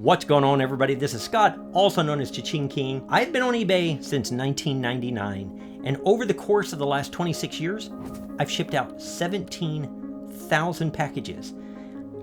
What's going on, everybody? This is Scott, also known as ChaChingKing. I've been on eBay since 1999, and over the course of the last 26 years, I've shipped out 17,000 packages.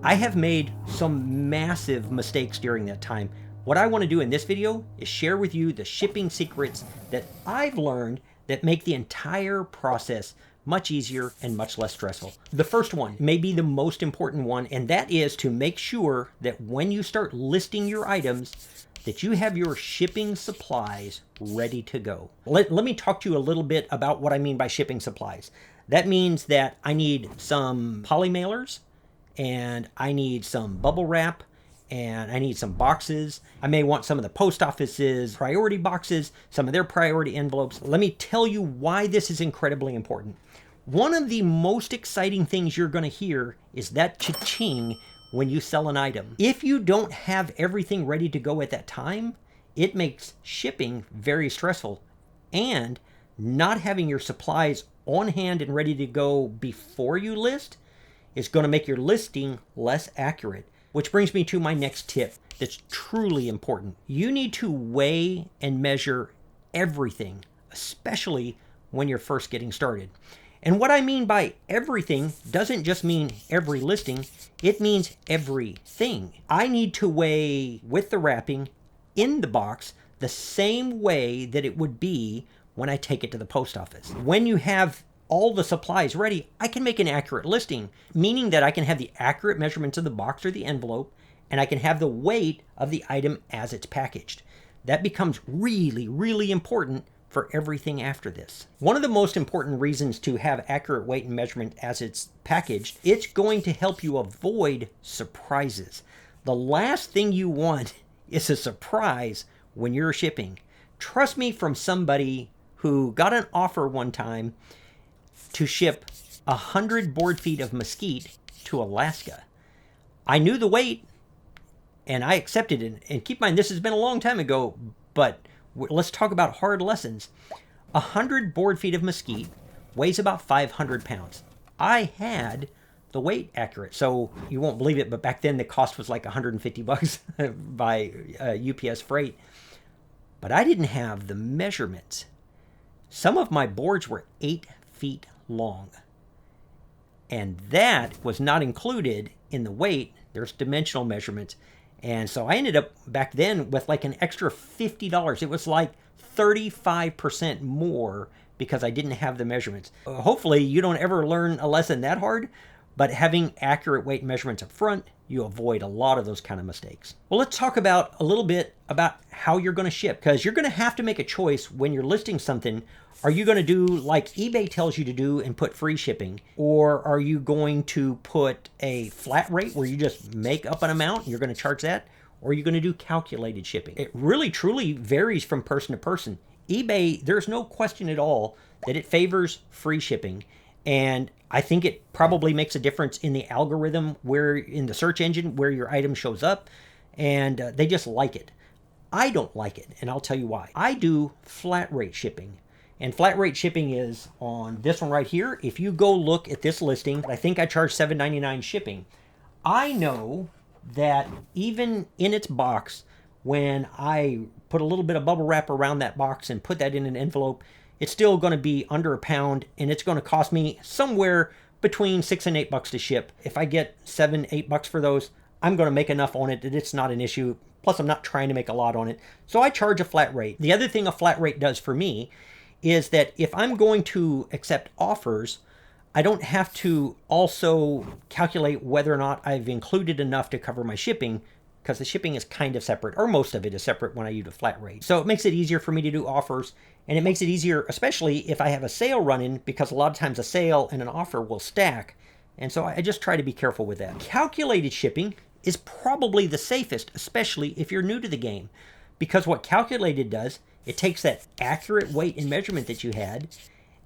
I have made some massive mistakes during that time. What I want to do in this video is share with you the shipping secrets that I've learned that make the entire process much easier and much less stressful. The first one may be the most important one, and that is to make sure that when you start listing your items, that you have your shipping supplies ready to go. Let me talk to you a little bit about what I mean by shipping supplies. That means that I need some poly mailers, and I need some bubble wrap, and I need some boxes. I may want some of the post office's priority boxes, some of their priority envelopes. Let me tell you why this is incredibly important. One of the most exciting things you're going to hear is that cha-ching when you sell an item. If you don't have everything ready to go at that time, it makes shipping very stressful. And not having your supplies on hand and ready to go before you list is going to make your listing less accurate. Which brings me to my next tip that's truly important. You need to weigh and measure everything, especially when you're first getting started. And what I mean by everything doesn't just mean every listing, it means everything. I need to weigh with the wrapping in the box the same way that it would be when I take it to the post office. When you have all the supplies ready, I can make an accurate listing, meaning that I can have the accurate measurements of the box or the envelope, and I can have the weight of the item as it's packaged. That becomes really, really important for everything after this. One of the most important reasons to have accurate weight and measurement as it's packaged, it's going to help you avoid surprises. The last thing you want is a surprise when you're shipping. Trust me from somebody who got an offer one time to ship 100 board feet of mesquite to Alaska. I knew the weight and I accepted it. And keep in mind, this has been a long time ago, but let's talk about hard lessons. 100 board feet of mesquite weighs about 500 pounds. I had the weight accurate. So you won't believe it, but back then the cost was like $150 by UPS freight. But I didn't have the measurements. Some of my boards were 8 feet long. And that was not included in the weight. There's dimensional measurements. And so I ended up back then with like an extra $50. It was like 35% more because I didn't have the measurements. Hopefully you don't ever learn a lesson that hard, but having accurate weight measurements up front, you avoid a lot of those kind of mistakes. Well, let's talk about a little bit about how you're going to ship, because you're going to have to make a choice when you're listing something. Are you going to do like eBay tells you to do and put free shipping? Or are you going to put a flat rate where you just make up an amount and you're going to charge that? Or are you going to do calculated shipping? It really truly varies from person to person. eBay, there's no question at all that it favors free shipping. And I think it probably makes a difference in the algorithm where in the search engine where your item shows up, and they just like it. I don't like it, and I'll tell you why. I do flat rate shipping, and flat rate shipping is on this one right here. If you go look at this listing, I think I charge $7.99 shipping. I know that even in its box, when I put a little bit of bubble wrap around that box and put that in an envelope, it's still going to be under £1, and it's going to cost me somewhere between $6 and $8 to ship. If I get $7, $8 for those, I'm going to make enough on it that it's not an issue. Plus, I'm not trying to make a lot on it. So I charge a flat rate. The other thing a flat rate does for me is that if I'm going to accept offers, I don't have to also calculate whether or not I've included enough to cover my shipping, because the shipping is kind of separate, or most of it is separate when I use a flat rate. So it makes it easier for me to do offers, and it makes it easier, especially if I have a sale running, because a lot of times a sale and an offer will stack. And so I just try to be careful with that. Calculated shipping is probably the safest, especially if you're new to the game, because what calculated does, it takes that accurate weight and measurement that you had,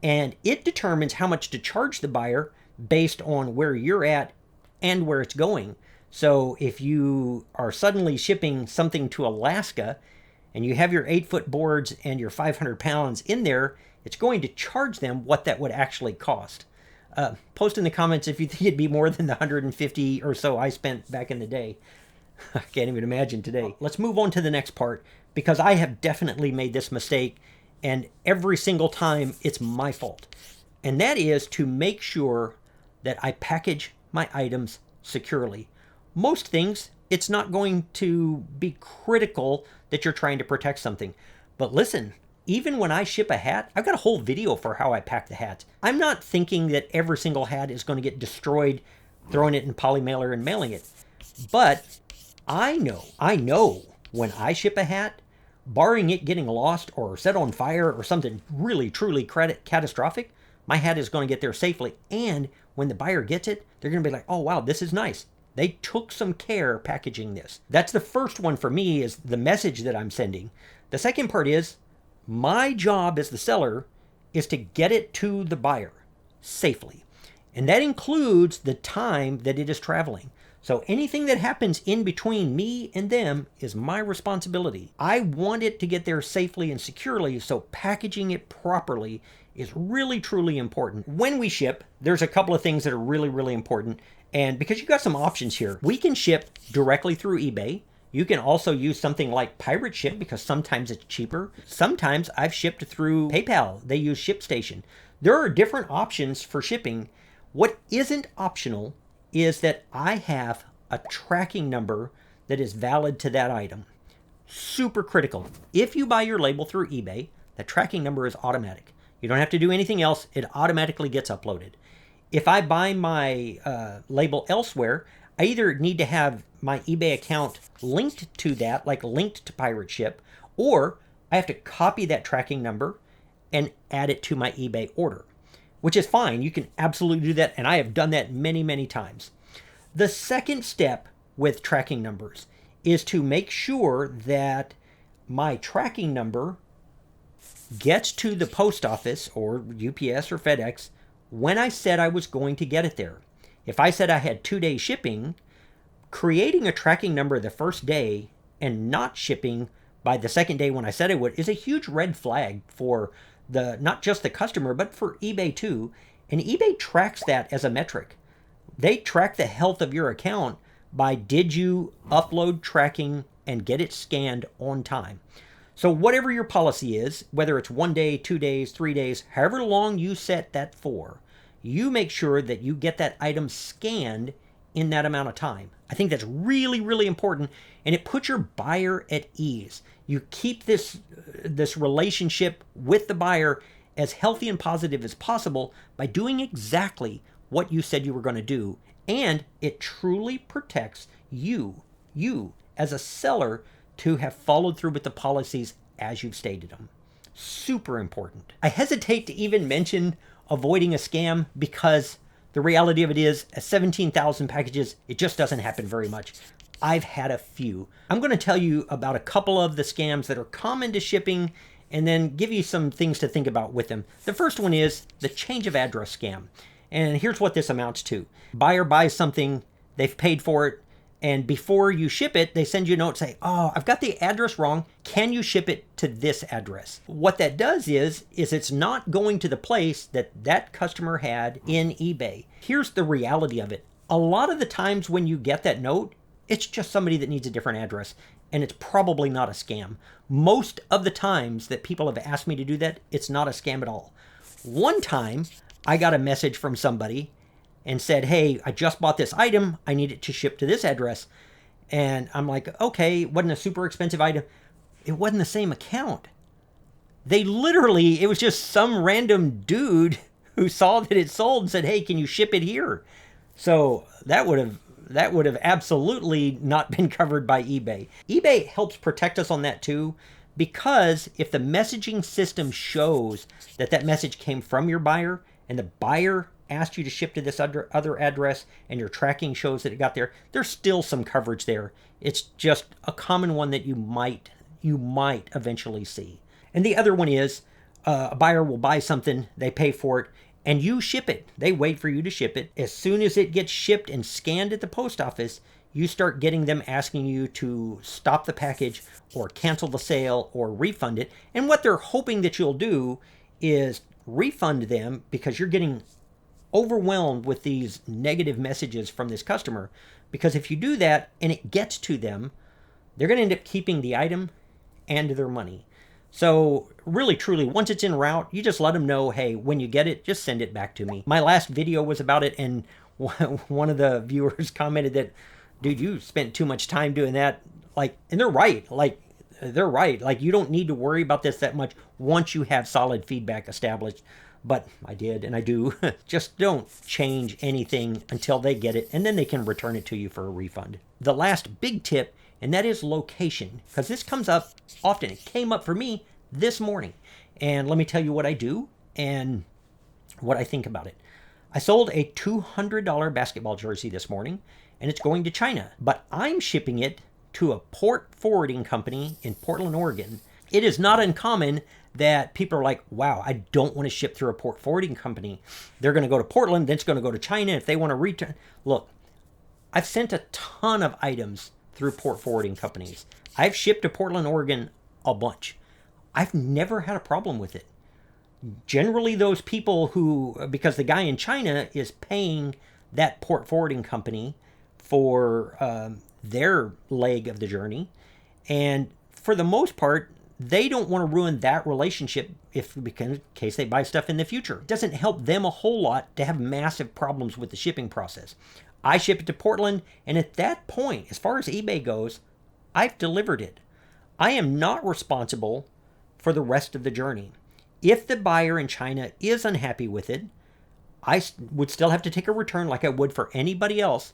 and it determines how much to charge the buyer based on where you're at and where it's going. So if you are suddenly shipping something to Alaska and you have your 8-foot boards and your 500 pounds in there, it's going to charge them what that would actually cost. Post in the comments if you think it'd be more than the 150 or so I spent back in the day. I can't even imagine today. Let's move on to the next part, because I have definitely made this mistake, and every single time it's my fault. And that is to make sure that I package my items securely. Most things, it's not going to be critical that you're trying to protect something. But listen, even when I ship a hat, I've got a whole video for how I pack the hats. I'm not thinking that every single hat is going to get destroyed, throwing it in poly mailer and mailing it. But I know when I ship a hat, barring it getting lost or set on fire or something really, truly catastrophic, my hat is going to get there safely. And when the buyer gets it, they're going to be like, oh, wow, this is nice. They took some care packaging this. That's the first one for me, is the message that I'm sending. The second part is my job as the seller is to get it to the buyer safely. And that includes the time that it is traveling. So anything that happens in between me and them is my responsibility. I want it to get there safely and securely, so packaging it properly is really, truly important. When we ship, there's a couple of things that are really, really important. And because you've got some options here, we can ship directly through eBay. You can also use something like Pirate Ship because sometimes it's cheaper. Sometimes I've shipped through PayPal. They use ShipStation. There are different options for shipping. What isn't optional is that I have a tracking number that is valid to that item. Super critical. If you buy your label through eBay, the tracking number is automatic. You don't have to do anything else. It automatically gets uploaded. If I buy my label elsewhere, I either need to have my eBay account linked to that, like linked to Pirate Ship, or I have to copy that tracking number and add it to my eBay order, which is fine. You can absolutely do that, and I have done that many, many times. The second step with tracking numbers is to make sure that my tracking number gets to the post office or UPS or FedEx when I said I was going to get it there. If I said I had 2-day shipping, creating a tracking number the first day and not shipping by the second day when I said I would is a huge red flag for not just the customer, but for eBay too. And eBay tracks that as a metric. They track the health of your account by did you upload tracking and get it scanned on time. So whatever your policy is, whether it's 1 day, 2 days, 3 days, however long you set that for, you make sure that you get that item scanned in that amount of time. I think that's really, really important, and it puts your buyer at ease. You keep this relationship with the buyer as healthy and positive as possible by doing exactly what you said you were going to do, and it truly protects you as a seller to have followed through with the policies as you've stated them. Super important. I hesitate to even mention avoiding a scam because the reality of it is, at 17,000 packages, it just doesn't happen very much. I've had a few. I'm going to tell you about a couple of the scams that are common to shipping and then give you some things to think about with them. The first one is the change of address scam. And here's what this amounts to. Buyer buys something, they've paid for it, and before you ship it, they send you a note say, oh, I've got the address wrong. Can you ship it to this address? What that does is it's not going to the place that customer had in eBay. Here's the reality of it. A lot of the times when you get that note, it's just somebody that needs a different address, and it's probably not a scam. Most of the times that people have asked me to do that, it's not a scam at all. One time, I got a message from somebody and said, hey, I just bought this item. I need it to ship to this address. And I'm like, okay, it wasn't a super expensive item. It wasn't the same account. They literally, it was just some random dude who saw that it sold and said, hey, can you ship it here? So that would have absolutely not been covered by eBay. eBay helps protect us on that too, because if the messaging system shows that message came from your buyer and the buyer asked you to ship to this other address and your tracking shows that it got there, there's still some coverage there. It's just a common one that you might eventually see. And the other one is a buyer will buy something, they pay for it, and you ship it. They wait for you to ship it. As soon as it gets shipped and scanned at the post office, you start getting them asking you to stop the package or cancel the sale or refund it. And what they're hoping that you'll do is refund them because you're getting overwhelmed with these negative messages from this customer, because if you do that and it gets to them, they're going to end up keeping the item and their money. So really, truly, once it's en route, you just let them know, hey, when you get it, just send it back to me. My last video was about it, and one of the viewers commented that, dude, you spent too much time doing that. Like, and they're right. They're right. Like, you don't need to worry about this that much once you have solid feedback established. But I did, and I do. Just don't change anything until they get it, and then they can return it to you for a refund. The last big tip, and that is location, because this comes up often. It came up for me this morning, and let me tell you what I do and what I think about it. I sold a $200 basketball jersey this morning, and it's going to China, but I'm shipping it to a port forwarding company in Portland, Oregon. It is not uncommon that people are like, wow, I don't want to ship through a port forwarding company. They're going to go to Portland, then it's going to go to China if they want to return. Look, I've sent a ton of items through port forwarding companies. I've shipped to Portland, Oregon a bunch. I've never had a problem with it. Generally, those people who, because the guy in China is paying that port forwarding company for their leg of the journey, and for the most part, they don't want to ruin that relationship in case they buy stuff in the future. It doesn't help them a whole lot to have massive problems with the shipping process. I ship it to Portland, and at that point, as far as eBay goes, I've delivered it. I am not responsible for the rest of the journey. If the buyer in China is unhappy with it, I would still have to take a return like I would for anybody else,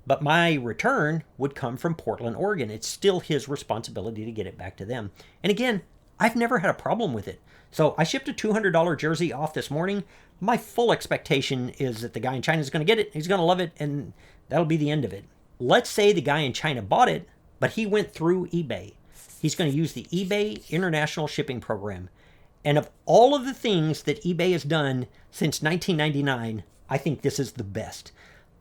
but my return would come from Portland, Oregon. It's still his responsibility to get it back to them. And again, I've never had a problem with it. So I shipped a $200 jersey off this morning. My full expectation is that the guy in China is going to get it. He's going to love it, and that'll be the end of it. Let's say the guy in China bought it, but he went through eBay. He's going to use the eBay International Shipping Program. And of all of the things that eBay has done since 1999, I think this is the best.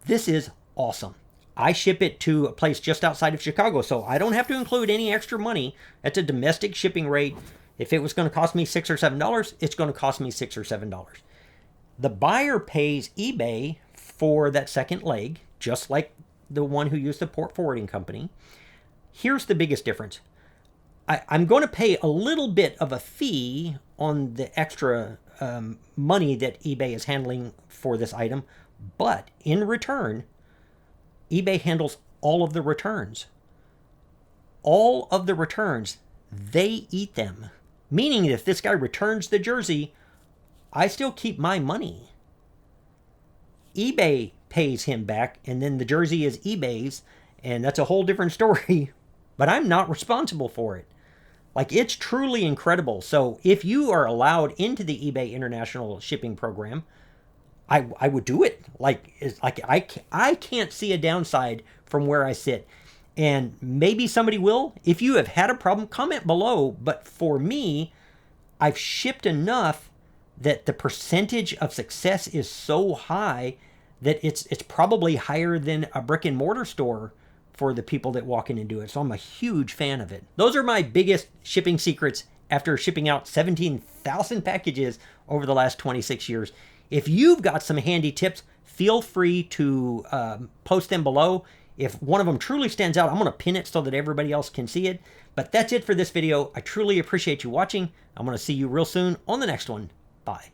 This is awesome. I ship it to a place just outside of Chicago, so I don't have to include any extra money. That's a domestic shipping rate. If it was going to cost me $6 or $7, it's going to cost me $6 or $7. The buyer pays eBay for that second leg, just like the one who used the port forwarding company. Here's the biggest difference. I'm going to pay a little bit of a fee on the extra money that eBay is handling for this item, but in return, eBay handles all of the returns. All of the returns, they eat them. Meaning if this guy returns the jersey, I still keep my money. eBay pays him back, and then the jersey is eBay's, and that's a whole different story, but I'm not responsible for it. Like, it's truly incredible. So if you are allowed into the eBay International Shipping Program, I would do it. I can't see a downside from where I sit. And maybe somebody will. If you have had a problem, comment below. But for me, I've shipped enough that the percentage of success is so high that it's probably higher than a brick and mortar store for the people that walk in and do it. So I'm a huge fan of it. Those are my biggest shipping secrets after shipping out 17,000 packages over the last 26 years. If you've got some handy tips, feel free to post them below. If one of them truly stands out, I'm going to pin it so that everybody else can see it. But that's it for this video. I truly appreciate you watching. I'm going to see you real soon on the next one. Bye.